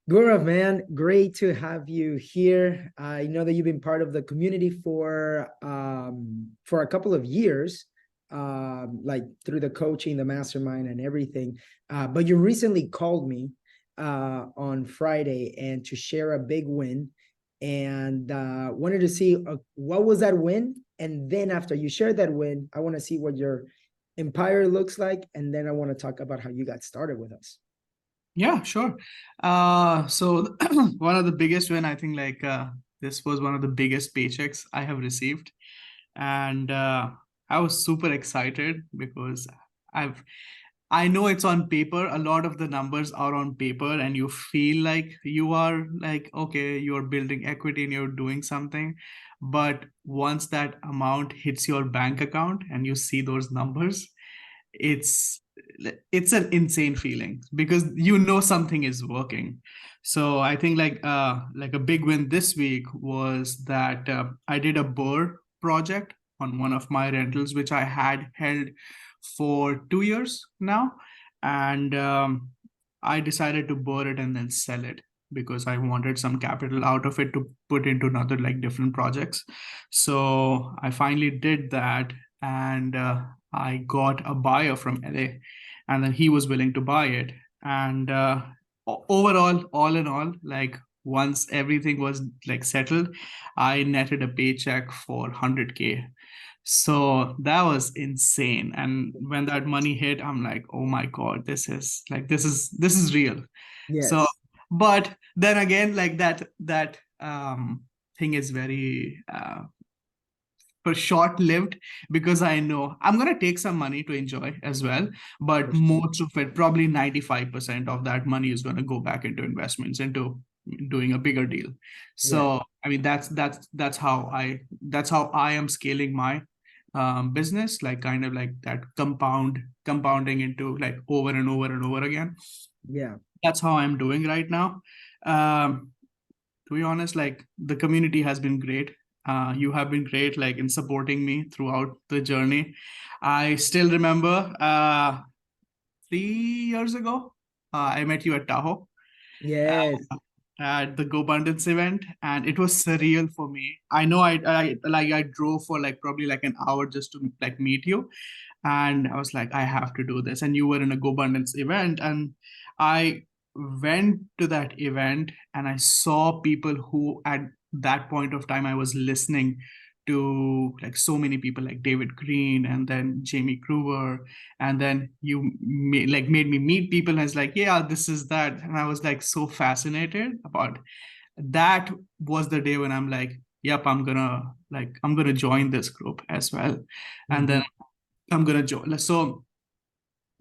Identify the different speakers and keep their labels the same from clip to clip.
Speaker 1: Gaurav, man, great to have you here. I know that you've been part of the community for a couple of years, like through the coaching, the mastermind, and everything. But you recently called me on Friday and to share a big win, and wanted to see what was that win, and then after you shared that win, I want to see what your empire looks like, and then I want to talk about how you got started with us.
Speaker 2: Yeah, sure. So one of the biggest win, I think this was one of the biggest paychecks I have received. And I was super excited because I've I know it's on paper. A lot of the numbers are on paper, and you feel like you are like, okay, you're building equity and you're doing something. But once that amount hits your bank account and you see those numbers, it's it's an insane feeling because you know something is working. So I think like a big win this week was that I did a burr project on one of my rentals which I had held for 2 years now. And I decided to burr it and then sell it because I wanted some capital out of it to put into another like different projects. So I finally did that. And I got a buyer from LA, and then he was willing to buy it. And overall, all in all, like once everything was like settled, I netted a paycheck for 100K. So that was insane. And when that money hit, I'm like, oh my God, this is real. So,
Speaker 1: Yes.
Speaker 2: but then again, like that thing is very for short-lived because I know I'm gonna take some money to enjoy as well, but
Speaker 1: For sure.
Speaker 2: most of it, probably 95% of that money is gonna go back into investments, into doing a bigger deal.
Speaker 1: Yeah.
Speaker 2: So I mean that's how I am scaling my business, like kind of like that compounding into like over and over and over again.
Speaker 1: Yeah.
Speaker 2: That's how I'm doing right now. Um, to be honest, like the community has been great. You have been great, like in supporting me throughout the journey. I still remember 3 years ago, I met you at Tahoe
Speaker 1: Yes.
Speaker 2: at the GoBundance event, and it was surreal for me. I know I drove for like probably like an hour just to like meet you, and I was like, I have to do this. And you were in a GoBundance event, and I went to that event and I saw people who at that point of time I was listening to, like so many people like David Green and then Jamie Kruger, and then made me meet people and it's like, yeah, this is that. And I was like so fascinated about that. Was the day when I'm like, yep, I'm gonna join this group as well. And then
Speaker 1: Mhm.
Speaker 2: I'm gonna join. So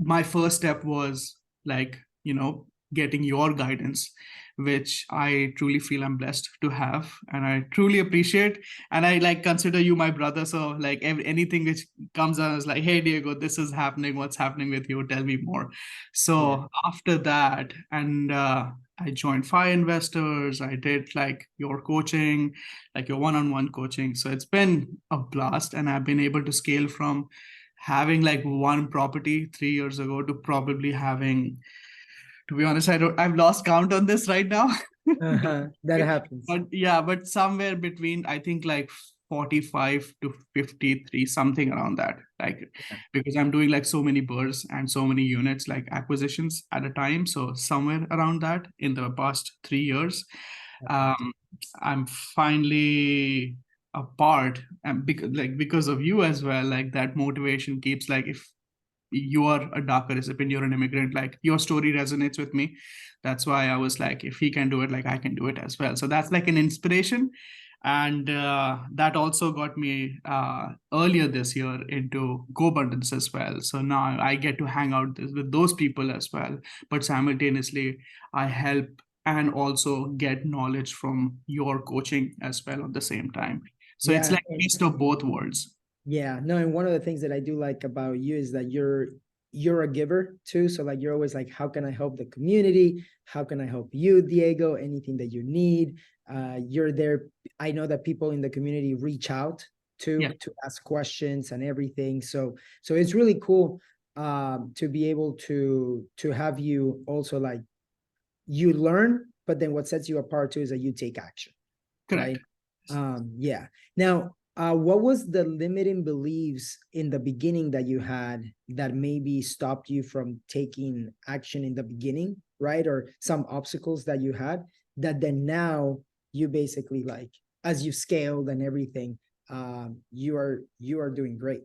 Speaker 2: my first step was like, getting your guidance, which I truly feel I'm blessed to have, and I truly appreciate. And I like consider you my brother. So like anything which comes on is like, hey Diego, this is happening. What's happening with you? Tell me more.
Speaker 1: Yeah.
Speaker 2: So after that, and I joined Fire Investors. I did like your coaching, like your one-on-one coaching. So it's been a blast, and I've been able to scale from having like one property 3 years ago to probably having, to be honest, I've lost count on this right now.
Speaker 1: Uh-huh. That happens.
Speaker 2: But yeah, but somewhere between, I think like 45 to 53, something around that. Like,
Speaker 1: Yeah.
Speaker 2: because I'm doing like so many burrs and so many units, like acquisitions at a time. So somewhere around that in the past 3 years,
Speaker 1: That's awesome.
Speaker 2: um, I'm finally a part, and because of you as well, like that motivation keeps, like if you are a DACA recipient, you're an immigrant, like your story resonates with me. That's why I was like, if he can do it, like I can do it as well. So that's like an inspiration. And that also got me earlier this year into GoBundance as well. So now I get to hang out with those people as well. But simultaneously, I help and also get knowledge from your coaching as well at the same time. So it's
Speaker 1: Yeah.
Speaker 2: like taste of both worlds.
Speaker 1: Yeah, no, and one of the things that I do like about you is that you're a giver too. So like you're always like, how can I help the community? How can I help you, Diego? Anything that you need. You're there. I know that people in the community reach out
Speaker 2: Yeah.
Speaker 1: to ask questions and everything. So it's really cool to be able to have you also like you learn but then what sets you apart too is that you take action,
Speaker 2: Correct.
Speaker 1: right? Yeah. Now, what was the limiting beliefs in the beginning that you had that maybe stopped you from taking action in the beginning, right? Or some obstacles that you had that then now you basically like, as you scaled and everything, you are doing great.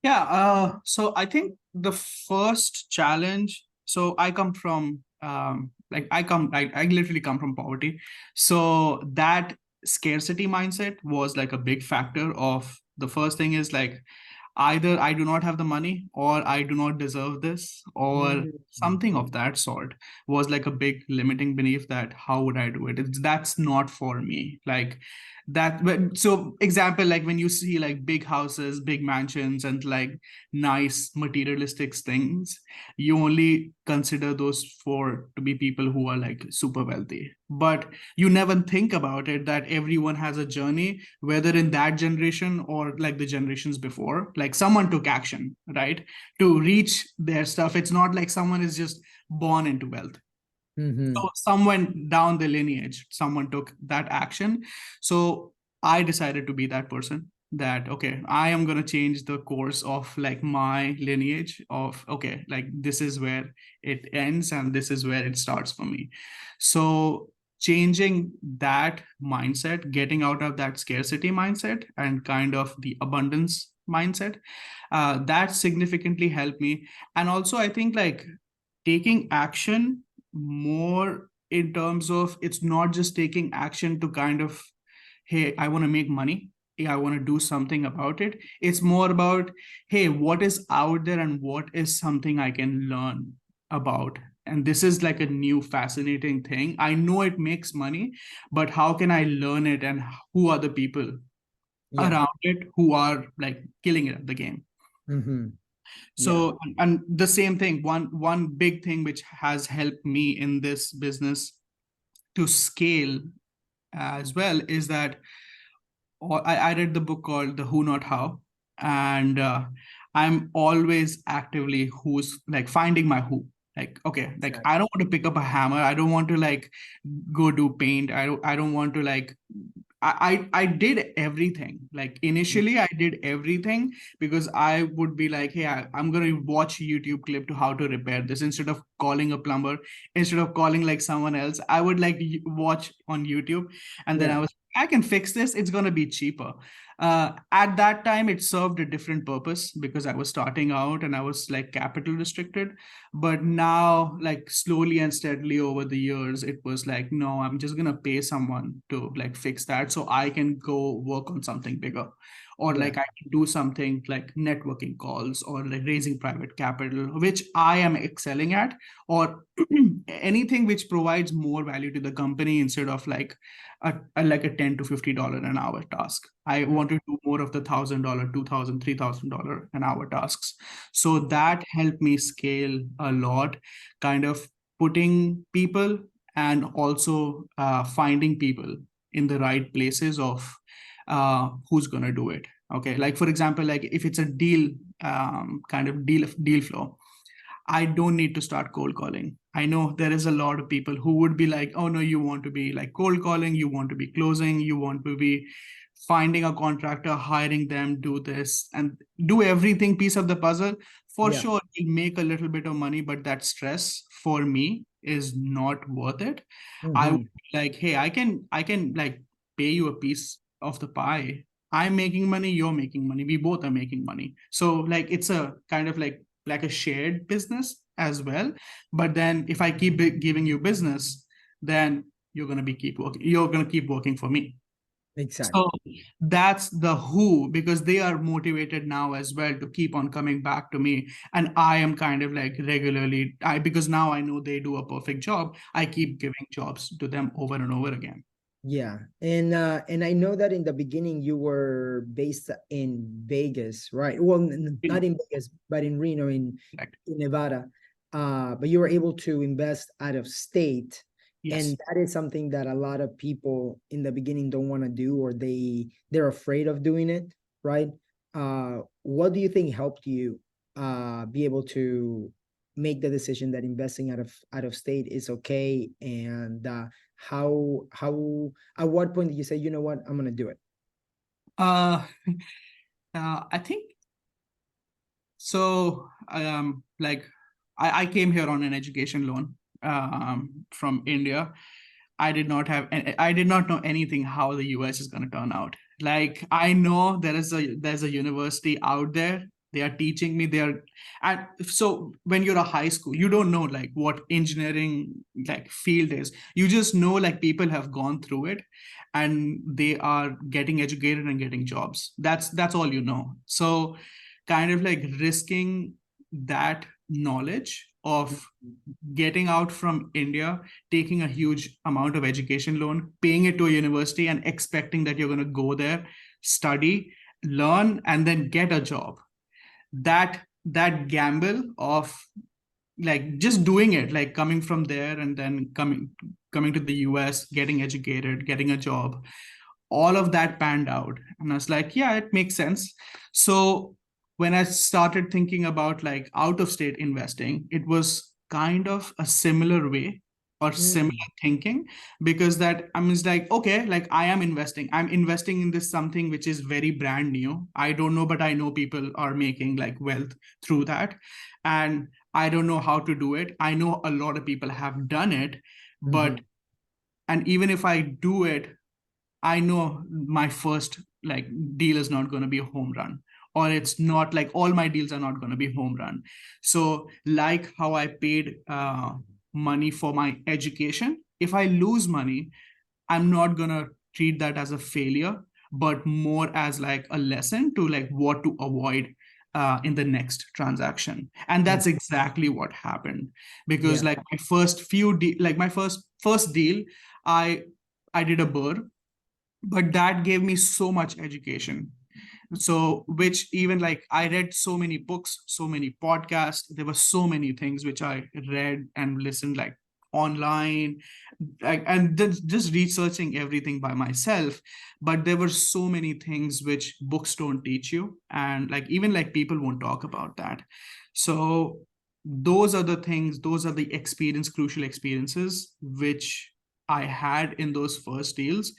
Speaker 2: Yeah, so I think the first challenge, so I come from I literally come from poverty. So that scarcity mindset was like a big factor of the first thing is like either I do not have the money or I do not deserve this or
Speaker 1: Mhm.
Speaker 2: something of that sort was like a big limiting belief that how would I do it? That's not for me. Like so example, like when you see like big houses, big mansions and like nice materialistic things, you only consider those for to be people who are like super wealthy. But you never think about it that everyone has a journey, whether in that generation or like the generations before, like someone took action, right, to reach their stuff. It's not like someone is just born into wealth. So
Speaker 1: Mhm.
Speaker 2: someone down the lineage, someone took that action. So I decided to be that person that, okay, I am going to change the course of like my lineage of, okay, like this is where it ends and this is where it starts for me. So changing that mindset, getting out of that scarcity mindset and kind of the abundance mindset, that significantly helped me. And also, I think like taking action more in terms of it's not just taking action to kind of, hey, I want to make money. Hey, I want to do something about it. It's more about, hey, what is out there and what is something I can learn about. And this is like a new fascinating thing. I know it makes money, but how can I learn it and who are the people
Speaker 1: Yeah.
Speaker 2: around it who are like killing it at the game?
Speaker 1: Mhm. Yeah.
Speaker 2: So, and the same thing, one big thing which has helped me in this business to scale as well is that I read the book called The Who Not How, and I'm always actively who's like finding my who. Like, okay, like I
Speaker 1: Exactly.
Speaker 2: don't want to pick up a hammer. I don't want to like go do paint. I don't want to like I did everything. Like initially, I did everything because I would be like, hey, I'm gonna watch YouTube clip to how to repair this instead of calling a plumber, instead of calling like someone else. I would like watch on YouTube, and then
Speaker 1: Yeah.
Speaker 2: I can fix this. It's gonna be cheaper. At that time, it served a different purpose because I was starting out and I was like capital restricted. But now, like slowly and steadily over the years, it was like, no, I'm just gonna pay someone to like fix that so I can go work on something bigger. Or
Speaker 1: Yeah.
Speaker 2: like I can do something like networking calls or like raising private capital, which I am excelling at, or anything which provides more value to the company instead of like like a $10 to $50 an hour task. I want to do more of the $1,000, $2,000, $3,000 an hour tasks. So that helped me scale a lot, kind of putting people and also finding people in the right places of who's gonna do it. Okay, like for example, like if it's a deal kind of deal flow, I don't need to start cold calling. I know there is a lot of people who would be like, oh no, you want to be like cold calling, you want to be closing, you want to be finding a contractor, hiring them, do this and do everything piece of the puzzle. For
Speaker 1: Yeah.
Speaker 2: sure, you'll make a little bit of money, but that stress for me is not worth it. I would
Speaker 1: Mhm.
Speaker 2: be like, hey, I can like pay you a piece of the pie. I'm making money, you're making money, we both are making money. So like it's a kind of like a shared business as well. But then if I keep giving you business, then you're gonna keep working for me.
Speaker 1: Exactly.
Speaker 2: So that's the who, because they are motivated now as well to keep on coming back to me. And I am kind of like regularly, because now I know they do a perfect job, I keep giving jobs to them over and over again.
Speaker 1: Yeah. And I know that in the beginning you were based in Vegas, right? Well, not in Vegas, but in Reno,
Speaker 2: Correct.
Speaker 1: in Nevada. But you were able to invest out of state. And
Speaker 2: Yes.
Speaker 1: that is something that a lot of people in the beginning don't want to do, or they're afraid of doing it, right? What do you think helped you be able to make the decision that investing out of state is okay, and how at what point did you say, you know what, I'm gonna do it?
Speaker 2: Uh, I think so. Like I came here on an education loan from India. I did not know anything how the US is going to turn out. Like I know there's a university out there. They are teaching me. And so when you're a high school, you don't know like what engineering like field is. You just know like people have gone through it, and they are getting educated and getting jobs. That's all you know. So kind of like risking that knowledge of getting out from India, taking a huge amount of education loan, paying it to a university, and expecting that you're going to go there, study, learn, and then get a job. That gamble of like just doing it, like coming from there and then coming to the US, getting educated, getting a job, all of that panned out, and I was like, yeah, it makes sense. So when I started thinking about like out of state investing, it was kind of a similar way or similar
Speaker 1: Mm,
Speaker 2: thinking, because that I mean it's like, okay, like I'm investing in this something which is very brand new. I don't know, but I know people are making like wealth through that, and I don't know how to do it. I know a lot of people have done it, but
Speaker 1: mhm,
Speaker 2: and even if I do it, I know my first like deal is not going to be a home run, or it's not like all my deals are not going to be home run. So like how I paid money for my education, if I lose money, I'm not going to treat that as a failure, but more as like a lesson to like what to avoid in the next transaction. And
Speaker 1: mm,
Speaker 2: that's exactly what happened, because
Speaker 1: yeah.
Speaker 2: like my like my first deal, I I did a burr, but that gave me so much education. So which even like I read so many books, so many podcasts, there were so many things which I read and listened like online, like, and then just researching everything by myself. But there were so many things which books don't teach you, and like even like people won't talk about that. So those are the things, those are the crucial experiences which I had in those first deals.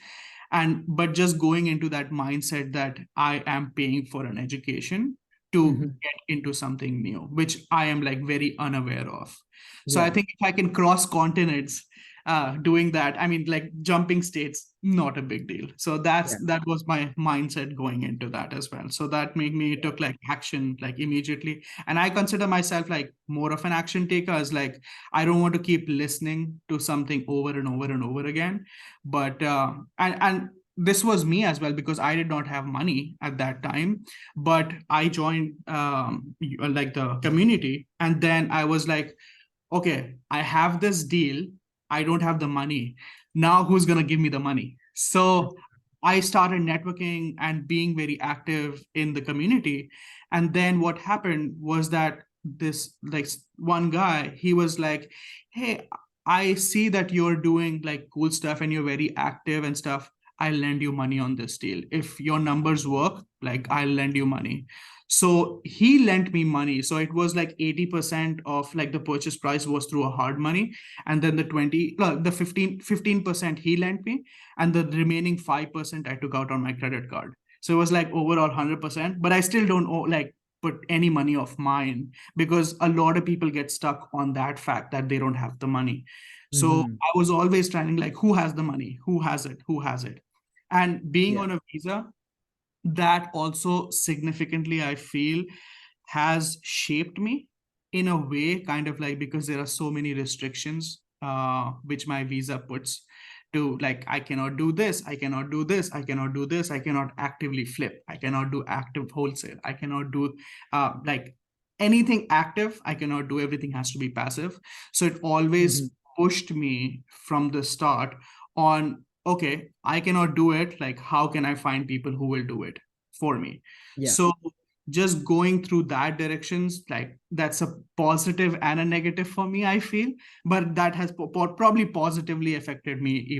Speaker 2: And but just going into that mindset that I am paying for an education to
Speaker 1: Mhm,
Speaker 2: get into something new, which I am like very unaware of. So I
Speaker 1: yeah,
Speaker 2: think if I can cross continents doing that, I mean like jumping states, not a big deal. So
Speaker 1: yeah,
Speaker 2: that was my mindset going into that as well. So that made me took like action like immediately. And I consider myself like more of an action taker, as like I don't want to keep listening to something over and over and over again. But and this was me as well, because I did not have money at that time, but I joined like the community, and then I was like, okay, I have this deal, I don't have the money. Now who's going to give me the money? So I started networking and being very active in the community. And then what happened was that this like one guy, he was like, hey, I see that you're doing like cool stuff and you're very active and stuff. I'll lend you money on this deal. If your numbers work, like I'll lend you money. So he lent me money. So it was like 80% of like the purchase price was through a hard money. And then the 20, no, the 15% he lent me. And the remaining 5% I took out on my credit card. So it was like overall 100%, but I still don't owe, like put any money of mine, because a lot of people get stuck on that fact that they don't have the money. So
Speaker 1: mhm,
Speaker 2: I was always trying like, who has the money? Who has it? Who has it? And being
Speaker 1: yeah,
Speaker 2: on a visa, that also significantly I feel has shaped me in a way, kind of like, because there are so many restrictions which my visa puts to, like, I cannot do this, I cannot do this, I cannot do this, I cannot actively flip, I cannot do active wholesale, I cannot do like anything active, I cannot do, everything has to be passive. So it
Speaker 1: mhm,
Speaker 2: always pushed me from the start on, okay, I cannot do it, like how can I find people who will do it for me?
Speaker 1: yeah.
Speaker 2: So just going through that directions, like that's a positive and a negative for me, I feel, but that has probably positively affected me even